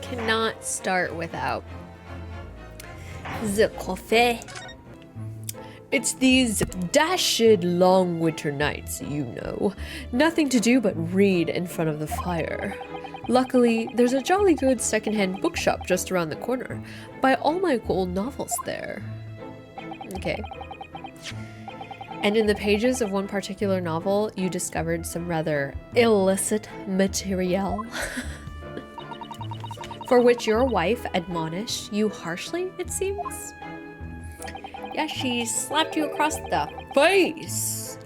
Cannot start without the coffee. It's these dashed long winter nights, you know. Nothing to do but read in front of the fire. Luckily, there's a jolly good secondhand bookshop just around the corner. Buy all my old novels there. Okay. And in the pages of one particular novel, you discovered some rather illicit material. For which your wife admonished you harshly, it seems? Yeah, she slapped you across the face.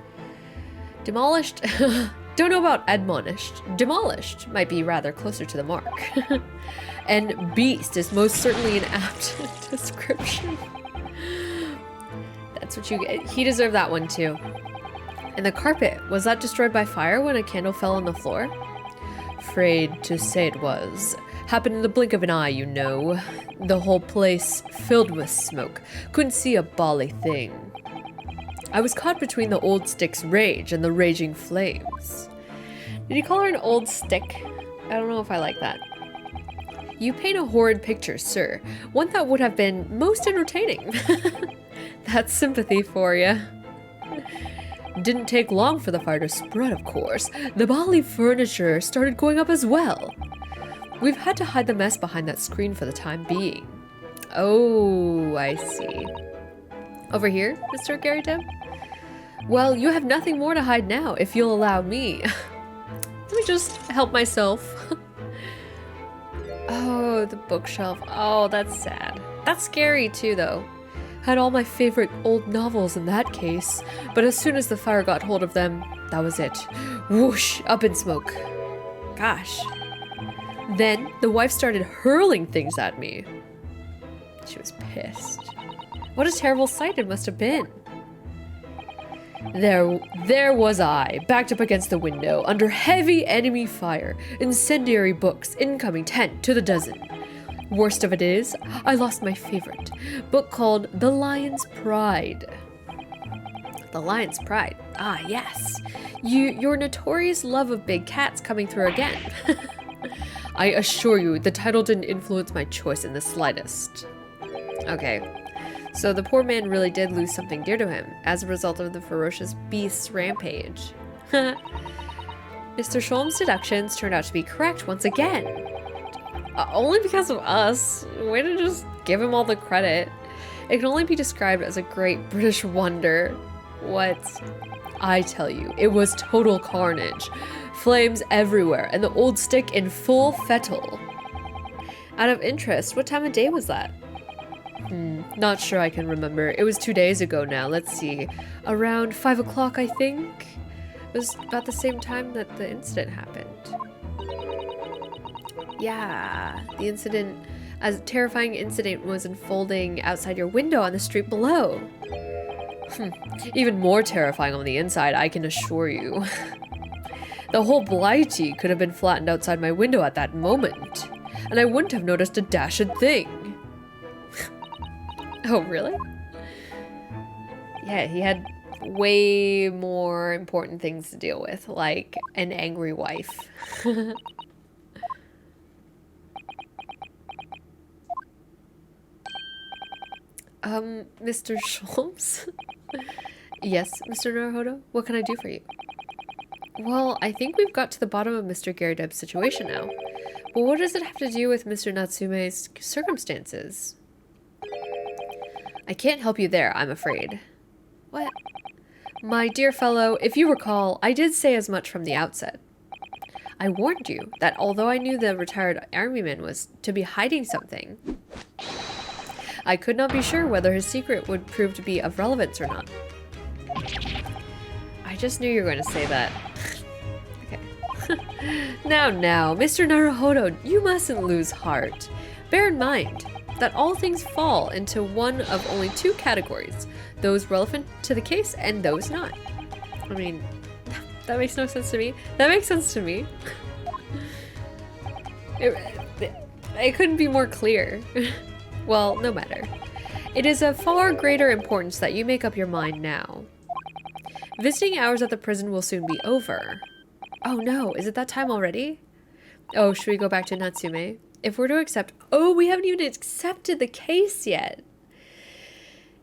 Demolished. Don't know about admonished. Demolished might be rather closer to the mark. And beast is most certainly an apt description. That's what you get. He deserved that one too. And the carpet, was that destroyed by fire when a candle fell on the floor? Afraid to say it was. Happened in the blink of an eye, you know. The whole place filled with smoke. Couldn't see a bally thing. I was caught between the old stick's rage and the raging flames. Did he call her an old stick? I don't know if I like that. You paint a horrid picture, sir. One that would have been most entertaining. That's sympathy for you. Didn't take long for the fire to spread, of course. The bally furniture started going up as well. We've had to hide the mess behind that screen for the time being. Oh, I see. Over here, Mr. Gary Deb? Well, you have nothing more to hide now, if you'll allow me. Let me just help myself. Oh, the bookshelf. Oh, that's sad. That's scary too, though. Had all my favorite old novels in that case, but as soon as the fire got hold of them, that was it. Whoosh, up in smoke. Gosh. Then the wife started hurling things at me. She was pissed. What a terrible sight it must have been. There was I, backed up against the window, under heavy enemy fire, incendiary books, incoming 10 to the dozen. Worst of it is, I lost my favorite book called The Lion's Pride. The Lion's Pride. Ah, yes. Your notorious love of big cats coming through again. I assure you, the title didn't influence my choice in the slightest. Okay, so the poor man really did lose something dear to him as a result of the ferocious beast's rampage. Mr. Sholm's deductions turned out to be correct once again. Only because of us. Way to just give him all the credit. It can only be described as a great British wonder. What? I tell you, it was total carnage. Flames everywhere, and the old stick in full fettle. Out of interest, what time of day was that? Not sure I can remember. It was 2 days ago now. Let's see. Around 5 o'clock, I think? It was about the same time that the incident happened. Yeah, the incident, as a terrifying incident was unfolding outside your window on the street below. Even more terrifying on the inside, I can assure you. The whole Blighty could have been flattened outside my window at that moment, and I wouldn't have noticed a dashed thing. Oh, really? Yeah, he had way more important things to deal with, like an angry wife. Mr. Sholmes? Yes, Mr. Naruhodo? What can I do for you? Well, I think we've got to the bottom of Mr. Garideb's situation now. But what does it have to do with Mr. Natsume's circumstances? I can't help you there, I'm afraid. What? My dear fellow, if you recall, I did say as much from the outset. I warned you that although I knew the retired armyman was to be hiding something, I could not be sure whether his secret would prove to be of relevance or not. I just knew you were going to say that. Okay. Now, Mr. Naruhodo, you mustn't lose heart. Bear in mind that all things fall into one of only two categories, those relevant to the case and those not. I mean, that makes no sense to me. That makes sense to me. It couldn't be more clear. Well, no matter. It is of far greater importance that you make up your mind now. Visiting hours at the prison will soon be over. Oh no, is it that time already? Oh, should we go back to Natsume? If we're to accept... Oh, we haven't even accepted the case yet.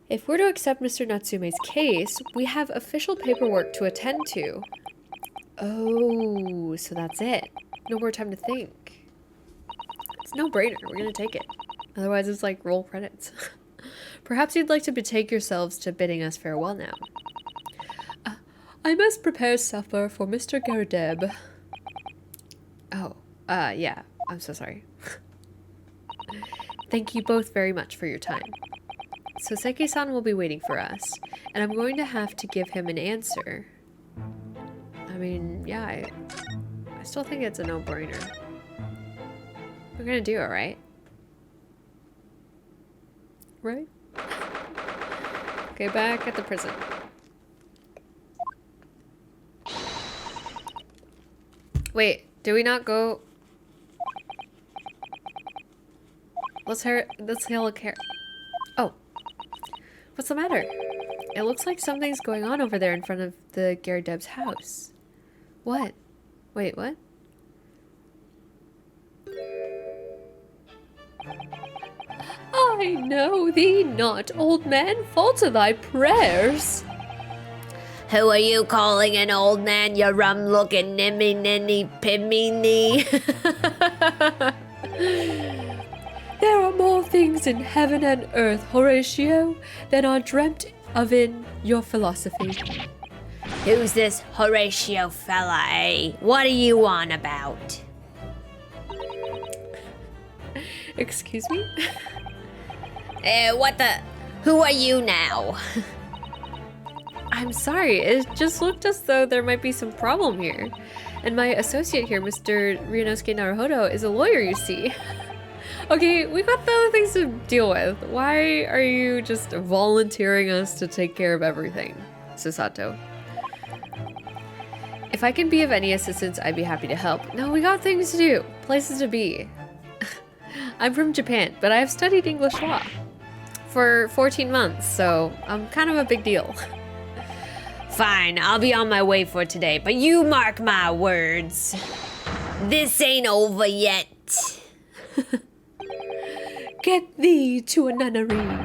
If we're to accept Mr. Natsume's case, we have official paperwork to attend to. Oh, so that's it. No more time to think. It's no brainer. We're gonna take it. Otherwise, it's like roll credits. Perhaps you'd like to betake yourselves to bidding us farewell now. I must prepare supper for Mr. Garadeb. Oh, yeah. I'm so sorry. Thank you both very much for your time. Soseki-san will be waiting for us, and I'm going to have to give him an answer. I mean, yeah, I still think it's a no-brainer. We're gonna do it, right? Right? Okay, back at the prison. Wait, did we not go? Let's look here. Oh. What's the matter? It looks like something's going on over there in front of the Garadeb's house. What? Wait, what? I know thee not, old man. Falter thy prayers. Who are you calling an old man, you rum-looking nimmy-ninny-pimmy-nee? There are more things in heaven and earth, Horatio, than are dreamt of in your philosophy. Who's this Horatio fella, eh? What are you on about? Excuse me? What the... Who are you now? I'm sorry, it just looked as though there might be some problem here. And my associate here, Mr. Ryunosuke Naruhodo, is a lawyer, you see. Okay, we got the other things to deal with. Why are you just volunteering us to take care of everything, Susato? If I can be of any assistance, I'd be happy to help. No, we got things to do, places to be. I'm from Japan, but I have studied English law for 14 months, so I'm kind of a big deal. Fine, I'll be on my way for today, but you mark my words. This ain't over yet. Get thee to a nunnery.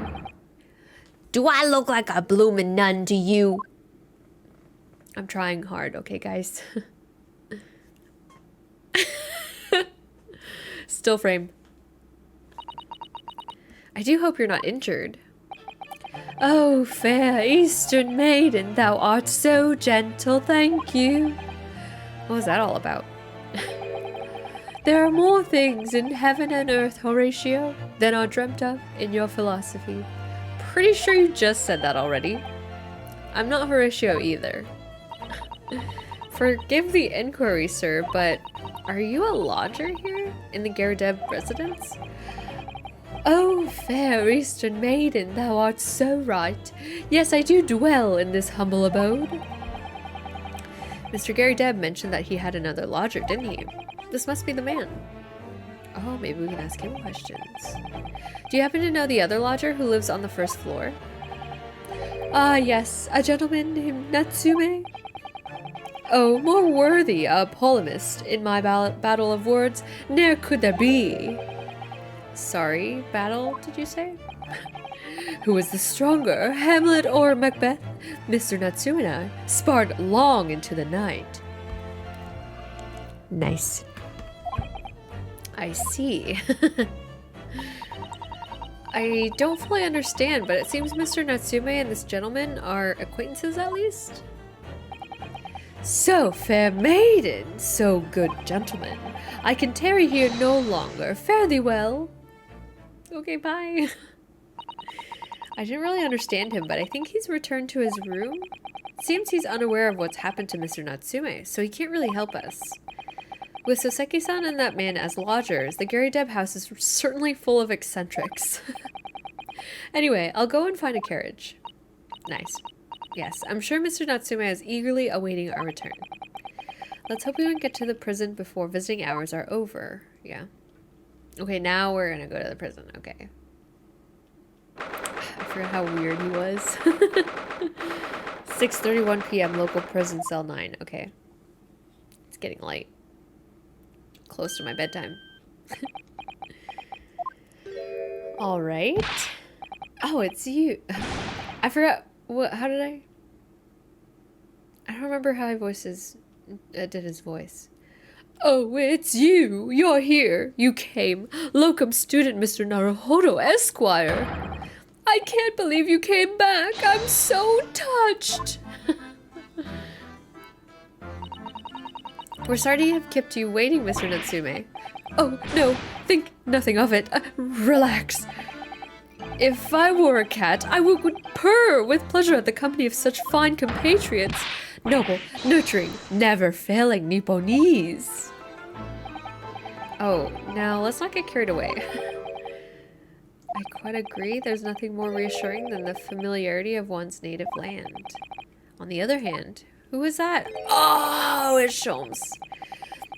Do I look like a bloomin' nun to you? I'm trying hard, okay, guys? Still frame. I do hope you're not injured. Oh, fair Eastern maiden, thou art so gentle, thank you. What was that all about? There are more things in heaven and earth, Horatio, than are dreamt of in your philosophy. Pretty sure you just said that already. I'm not Horatio either. Forgive the inquiry, sir, but are you a lodger here in the Garadeb residence? Oh, fair Eastern maiden, thou art so right. Yes, I do dwell in this humble abode. Mr. Garadeb mentioned that he had another lodger, didn't he? This must be the man. Oh, maybe we can ask him questions. Do you happen to know the other lodger who lives on the first floor? Ah, yes, a gentleman named Natsume. Oh, more worthy a polemist in my battle of words ne'er could there be. Sorry, battle, did you say? Who was the stronger, Hamlet or Macbeth? Mr. Natsume and I sparred long into the night. Nice. I see. I don't fully understand, but it seems Mr. Natsume and this gentleman are acquaintances at least? So, fair maiden, so good gentleman, I can tarry here no longer. Fare thee well. Okay, bye. I didn't really understand him, but I think he's returned to his room. It seems he's unaware of what's happened to Mr. Natsume, so he can't really help us. With Soseki-san and that man as lodgers, the Garadeb house is certainly full of eccentrics. Anyway, I'll go and find a carriage. Nice. Yes, I'm sure Mr. Natsume is eagerly awaiting our return. Let's hope we don't get to the prison before visiting hours are over. Yeah. Okay, now we're gonna go to the prison. Okay. for how weird he was. 6:31 p.m. local prison cell 9. Okay. It's getting late. Close to my bedtime. All right. Oh, it's you. I forgot what. How did I don't remember how did his voice. Oh, it's you. You're here. You came. Locum student Mr. Naruhodo, Esquire. I can't believe you came back. I'm so touched. We're sorry to have kept you waiting, Mr. Natsume. Oh, no. Think nothing of it. Relax. If I were a cat, I would purr with pleasure at the company of such fine compatriots. Noble, nurturing, never failing Nipponese. Oh, now let's not get carried away. I quite agree. There's nothing more reassuring than the familiarity of one's native land. On the other hand, who is that? Oh, it's Sholmes.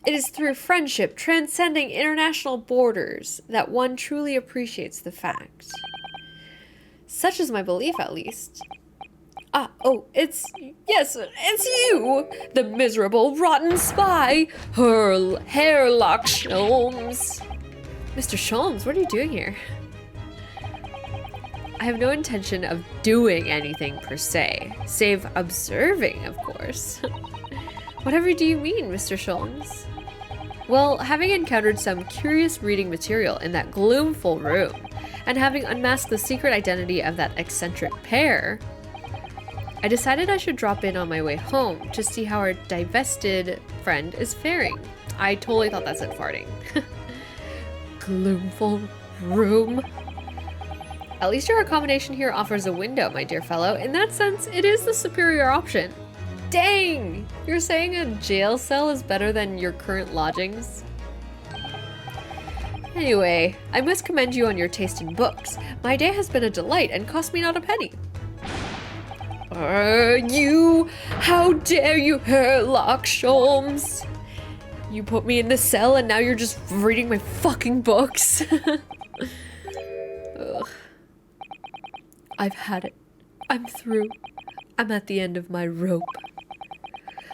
It is through friendship, transcending international borders, that one truly appreciates the fact. Such is my belief, at least. Yes, it's you! The miserable, rotten spy! Herlock Sholmes! Mr. Sholmes, what are you doing here? I have no intention of doing anything per se, save observing, of course. Whatever do you mean, Mr. Sholmes? Well, having encountered some curious reading material in that gloomful room, and having unmasked the secret identity of that eccentric pair, I decided I should drop in on my way home to see how our divested friend is faring. I totally thought that said farting. Gloomful room. At least your accommodation here offers a window, my dear fellow. In that sense, it is the superior option. Dang! You're saying a jail cell is better than your current lodgings? Anyway, I must commend you on your taste in books. My day has been a delight and cost me not a penny. How dare you, Herlock Sholmes? You put me in the cell and now you're just reading my fucking books. Ugh. I've had it. I'm through. I'm at the end of my rope.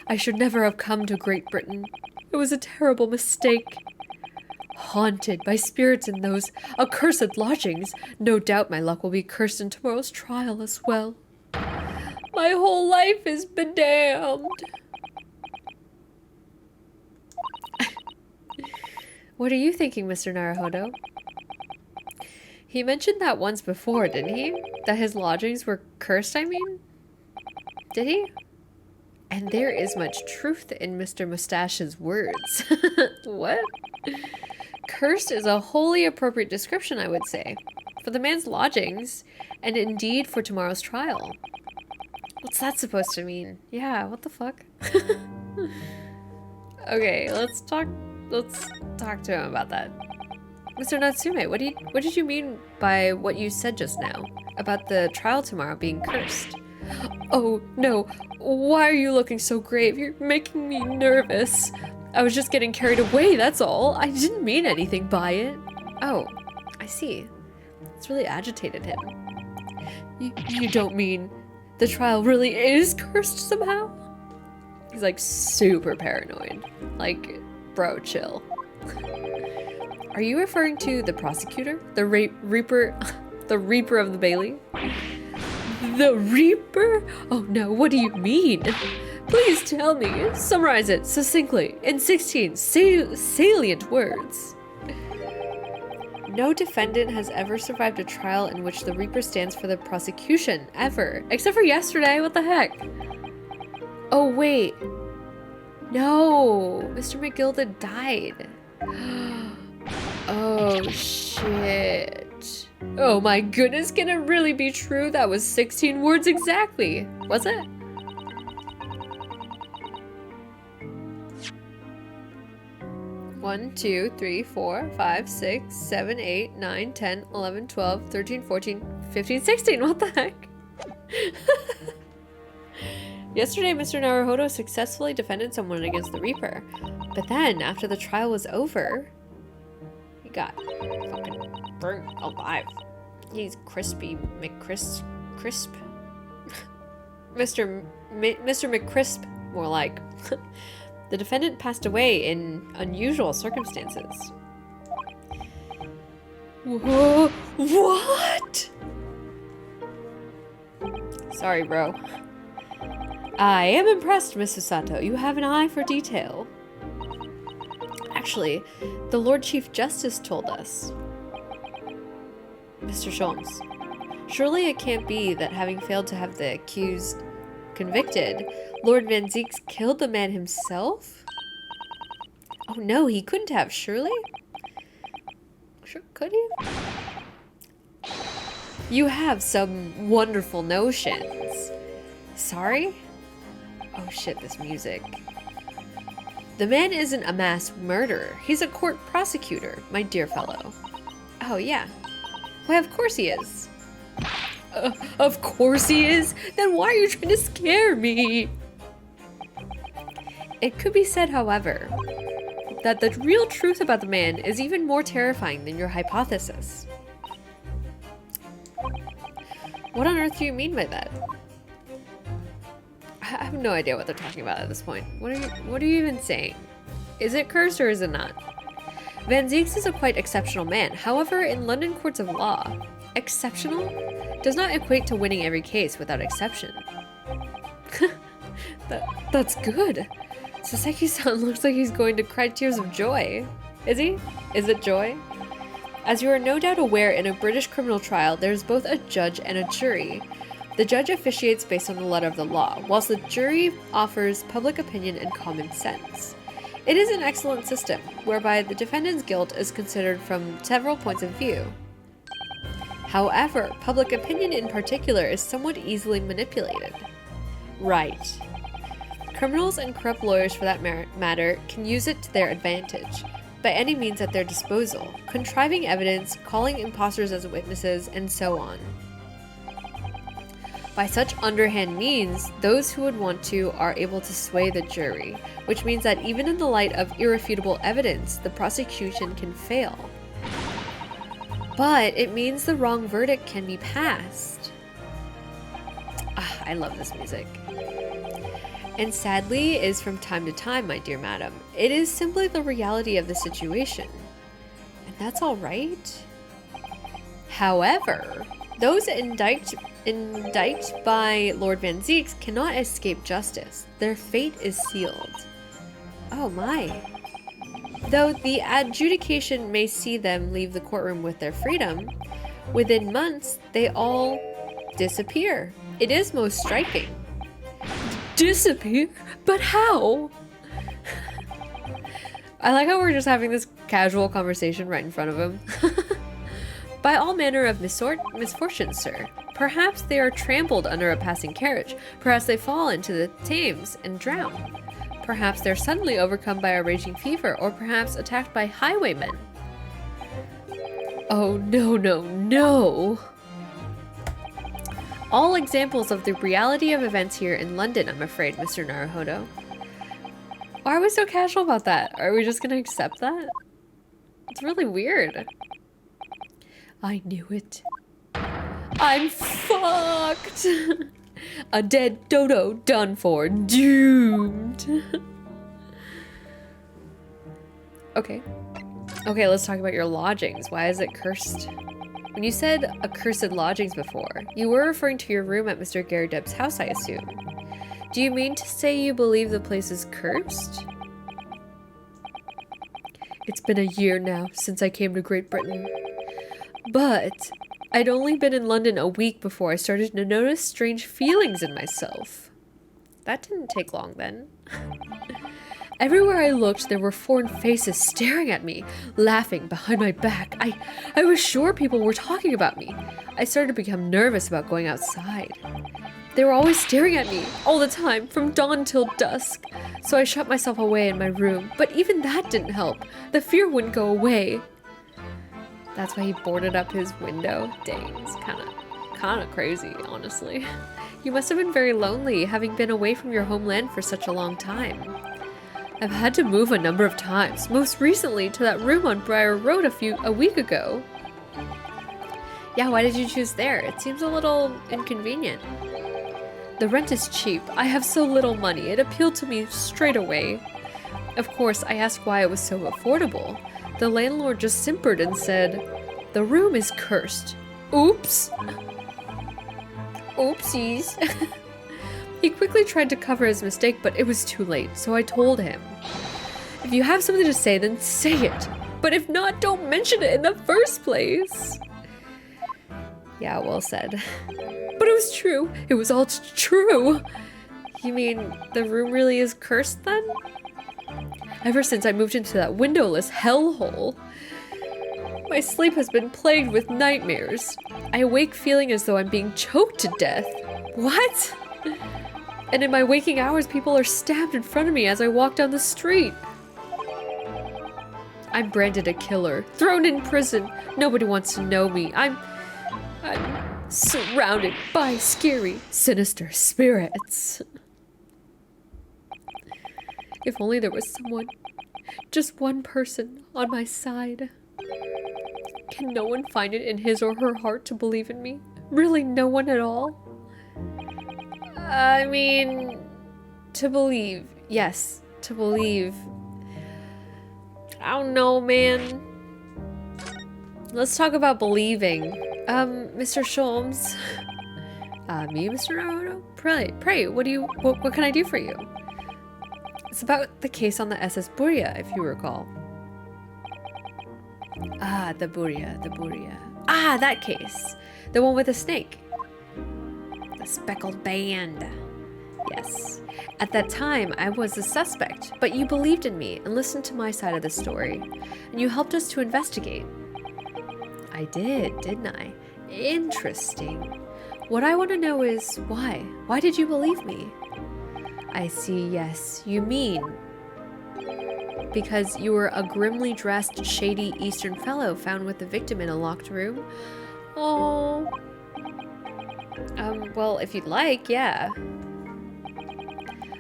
I should never have come to Great Britain. It was a terrible mistake. Haunted by spirits in those accursed lodgings, no doubt my luck will be cursed in tomorrow's trial as well. My whole life is bedamned. What are you thinking, Mr. Naruhodo? He mentioned that once before, didn't he? That his lodgings were cursed, I mean? Did he? And there is much truth in Mr. Mustache's words. What? Cursed is a wholly appropriate description, I would say, for the man's lodgings, and indeed for tomorrow's trial. What's that supposed to mean? Yeah, what the fuck? Okay, let's talk to him about that. Mr. Natsume, what did you mean by what you said just now about the trial tomorrow being cursed? Oh, no. Why are you looking so grave? You're making me nervous. I was just getting carried away, that's all. I didn't mean anything by it. Oh, I see. It's really agitated him. You don't mean the trial really is cursed somehow? He's like super paranoid. Like, bro, chill. Are you referring to the prosecutor? The Reaper? The Reaper of the Bailey? The Reaper? Oh no, what do you mean? Please tell me. Summarize it succinctly in 16 salient words. No defendant has ever survived a trial in which the Reaper stands for the prosecution, ever. Except for yesterday, what the heck? Oh wait. No, Mr. McGilda died. Oh shit. Oh my goodness, can it really be true? That was 16 words exactly. Was it? One, 2, 3, 4, 5, 6, 7, 8, 9, 10, 11, 12, 13, 14, 15, 16. What the heck? Yesterday, Mr. Naruhodo successfully defended someone against the Reaper. But then, after the trial was over, he got fucking burnt alive. He's crispy McCrisp. Mr. McCrisp, more like. The defendant passed away in unusual circumstances. Whoa, what? Sorry, bro. I am impressed, Mrs. Sato. You have an eye for detail. Actually, the Lord Chief Justice told us. Mr. Sholmes, surely it can't be that having failed to have the accused convicted, Lord Van Zieks killed the man himself? Oh no, he couldn't have, surely? Sure, could he? You have some wonderful notions. Sorry? Oh shit, this music. The man isn't a mass murderer. He's a court prosecutor, my dear fellow. Oh yeah. Why, of course he is. Of course he is? Then why are you trying to scare me? It could be said, however, that the real truth about the man is even more terrifying than your hypothesis. What on earth do you mean by that? I have no idea what they're talking about at this point. What are you even saying? Is it cursed or is it not? Van Zieks is a quite exceptional man. However, in London courts of law, exceptional does not equate to winning every case without exception. That's good. Saseki-san looks like he's going to cry tears of joy. Is he? Is it joy? As you are no doubt aware, in a British criminal trial, there is both a judge and a jury. The judge officiates based on the letter of the law, whilst the jury offers public opinion and common sense. It is an excellent system, whereby the defendant's guilt is considered from several points of view. However, public opinion in particular is somewhat easily manipulated. Right. Criminals and corrupt lawyers, for that matter, can use it to their advantage, by any means at their disposal, contriving evidence, calling imposters as witnesses, and so on. By such underhand means, those who would want to are able to sway the jury, which means that even in the light of irrefutable evidence, the prosecution can fail. But it means the wrong verdict can be passed. Ah, I love this music. And sadly is from time to time, my dear madam. It is simply the reality of the situation. And that's all right. However, those indicted by Lord Van Zieks cannot escape justice. Their fate is sealed. Oh my. Though the adjudication may see them leave the courtroom with their freedom, within months they all disappear. It is most striking. Disappear? But how? I like how we're just having this casual conversation right in front of him. By all manner of misfortune, sir. Perhaps they are trampled under a passing carriage. Perhaps they fall into the Thames and drown. Perhaps they're suddenly overcome by a raging fever, or perhaps attacked by highwaymen. Oh no, no, no! All examples of the reality of events here in London, I'm afraid, Mr. Naruhodo. Why are we so casual about that? Are we just gonna accept that? It's really weird. I knew it. I'm fucked! A dead dodo, done for, doomed. Okay. Okay, let's talk about your lodgings. Why is it cursed? When you said accursed lodgings before, you were referring to your room at Mr. Garrideb's house, I assume. Do you mean to say you believe the place is cursed? It's been a year now since I came to Great Britain. But I'd only been in London a week before I started to notice strange feelings in myself. That didn't take long then. Everywhere I looked, there were foreign faces staring at me, laughing behind my back. I was sure people were talking about me. I started to become nervous about going outside. They were always staring at me, all the time, from dawn till dusk. So I shut myself away in my room, but even that didn't help. The fear wouldn't go away. That's why he boarded up his window. Dang, it's kind of crazy, honestly. You must have been very lonely, having been away from your homeland for such a long time. I've had to move a number of times, most recently to that room on Briar Road a week ago. Yeah, why did you choose there? It seems a little inconvenient. The rent is cheap. I have so little money. It appealed to me straight away. Of course, I asked why it was so affordable. The landlord just simpered and said, "The room is cursed." Oops. Oopsies. He quickly tried to cover his mistake, but it was too late, so I told him, "If you have something to say, then say it. But if not, don't mention it in the first place." Yeah, well said. But it was true. It was all true. You mean the room really is cursed then? Ever since I moved into that windowless hellhole, my sleep has been plagued with nightmares. I awake feeling as though I'm being choked to death. What? And in my waking hours, people are stabbed in front of me as I walk down the street. I'm branded a killer, thrown in prison. Nobody wants to know me. I'm surrounded by scary, sinister spirits. If only there was someone, just one person on my side. Can no one find it in his or her heart to believe in me? Really, no one at all? I mean, to believe. Yes, to believe. I don't know, man. Let's talk about believing. Mr. Sholmes. Me, Mr. Naruhodo? Pray, what can I do for you? It's about the case on the SS Buria, if you recall. Ah, the Buria. Ah, that case. The one with the snake. The speckled band. Yes. At that time, I was a suspect, but you believed in me and listened to my side of the story, and you helped us to investigate. I did, didn't I? Interesting. What I want to know is why? Why did you believe me? I see, yes. You mean because you were a grimly dressed, shady Eastern fellow found with the victim in a locked room? Oh. Well, if you'd like, yeah.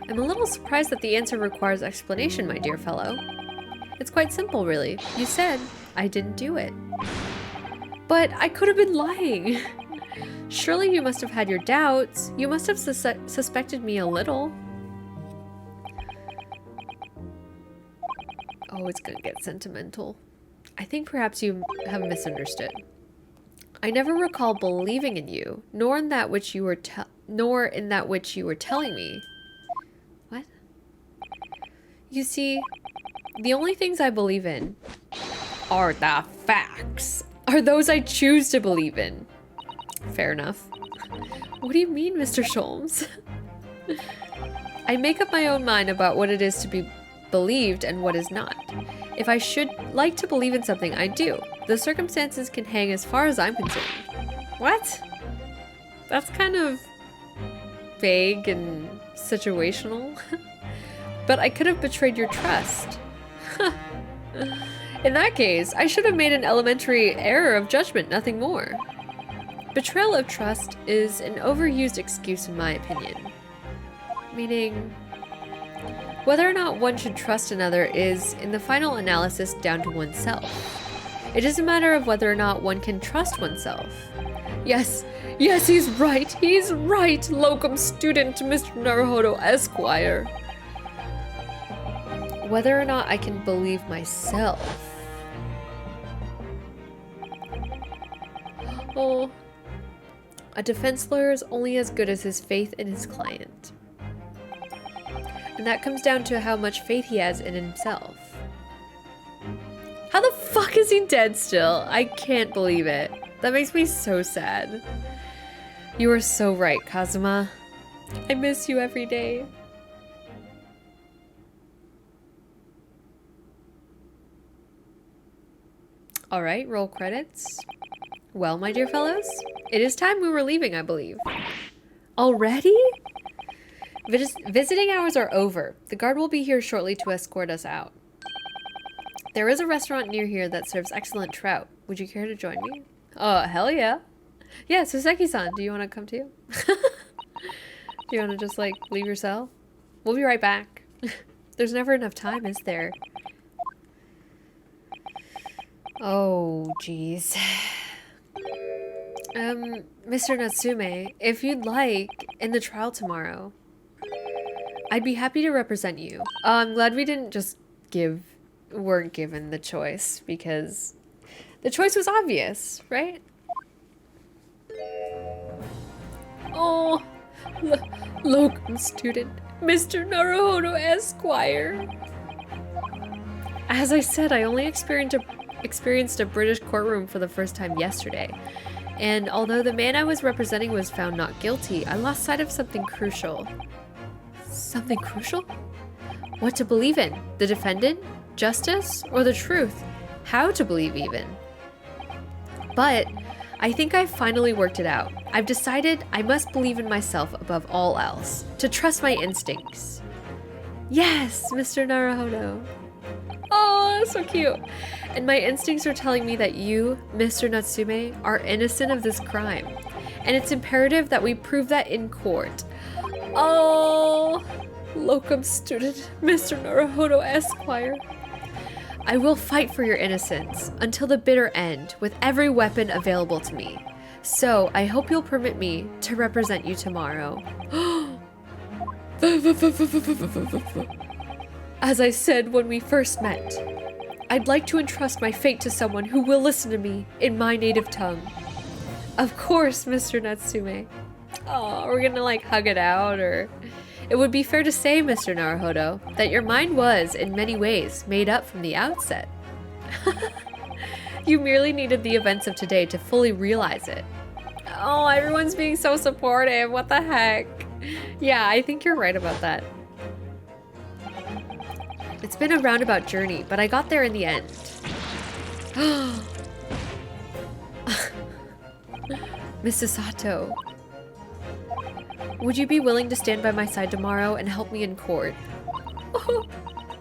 I'm a little surprised that the answer requires explanation, my dear fellow. It's quite simple, really. You said I didn't do it. But I could have been lying. Surely you must have had your doubts. You must have suspected me a little. Oh, it's gonna get sentimental. I think perhaps you have misunderstood. I never recall believing in you, nor in that which you were telling me. What? You see, the only things I believe in are the facts. Are those I choose to believe in. Fair enough. What do you mean, Mr. Sholmes? I make up my own mind about what it is to be believed and what is not. If I should like to believe in something, I do. The circumstances can hang as far as I'm concerned. What? That's kind of vague and situational. But I could have betrayed your trust. In that case, I should have made an elementary error of judgment, nothing more. Betrayal of trust is an overused excuse in my opinion. Meaning, whether or not one should trust another is, in the final analysis, down to oneself. It is a matter of whether or not one can trust oneself. Yes, he's right, locum student Mr. Naruhodo Esquire. Whether or not I can believe myself. Oh, a defense lawyer is only as good as his faith in his client. And that comes down to how much faith he has in himself. How the fuck is he dead still? I can't believe it. That makes me so sad. You are so right, Kazuma. I miss you every day. Alright, roll credits. Well, my dear fellows, it is time we were leaving, I believe. Already? Visiting hours are over. The guard will be here shortly to escort us out. There is a restaurant near here that serves excellent trout. Would you care to join me? Oh, hell yeah. Yeah, Soseki-san, do you want to come too? Do you want to just, like, leave your cell? We'll be right back. There's never enough time, is there? Oh, jeez. Mr. Natsume, if you'd like, in the trial tomorrow, I'd be happy to represent you. I'm glad we didn't just weren't given the choice, because the choice was obvious, right? Oh, locum student, Mr. Naruhodo Esquire. As I said, I only experienced a British courtroom for the first time yesterday. And although the man I was representing was found not guilty, I lost sight of something crucial. Something crucial? What to believe in? The defendant? Justice? Or the truth? How to believe even? But I think I've finally worked it out. I've decided I must believe in myself above all else, to trust my instincts. Yes, Mr. Naruhodo. Oh, that's so cute. And my instincts are telling me that you, Mr. Natsume, are innocent of this crime. And it's imperative that we prove that in court. Oh, locum student, Mr. Naruhodo Esquire. I will fight for your innocence until the bitter end with every weapon available to me. So I hope you'll permit me to represent you tomorrow. As I said when we first met, I'd like to entrust my fate to someone who will listen to me in my native tongue. Of course, Mr. Natsume. Oh, we're gonna like hug it out, or... It would be fair to say, Mr. Naruhodo, that your mind was, in many ways, made up from the outset. You merely needed the events of today to fully realize it. Oh, everyone's being so supportive. What the heck? Yeah, I think you're right about that. It's been a roundabout journey, but I got there in the end. Mrs. Sato, would you be willing to stand by my side tomorrow and help me in court? Oh,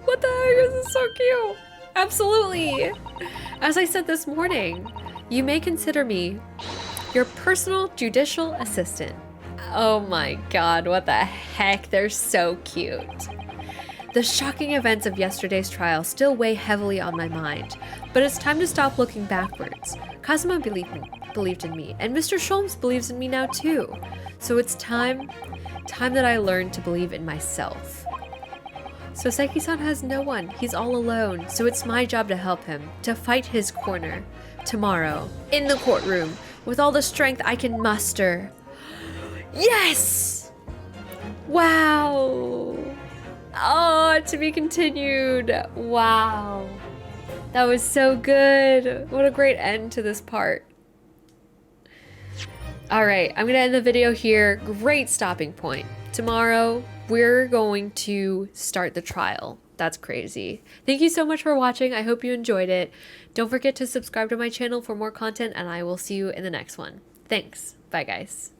what the heck? This is so cute. Absolutely. As I said this morning, you may consider me your personal judicial assistant. Oh my god, what the heck? They're so cute. The shocking events of yesterday's trial still weigh heavily on my mind, but it's time to stop looking backwards. Kazuma believed in me, and Mr. Sholmes believes in me now too. So it's time that I learn to believe in myself. So Seki-san has no one. He's all alone, so it's my job to help him, to fight his corner. Tomorrow, in the courtroom, with all the strength I can muster. Yes! Wow! Oh, to be continued. Wow. That was so good. What a great end to this part. All right, I'm gonna end the video here. Great stopping point. Tomorrow, we're going to start the trial. That's crazy. Thank you so much for watching. I hope you enjoyed it. Don't forget to subscribe to my channel for more content, and I will see you in the next one. Thanks. Bye, guys.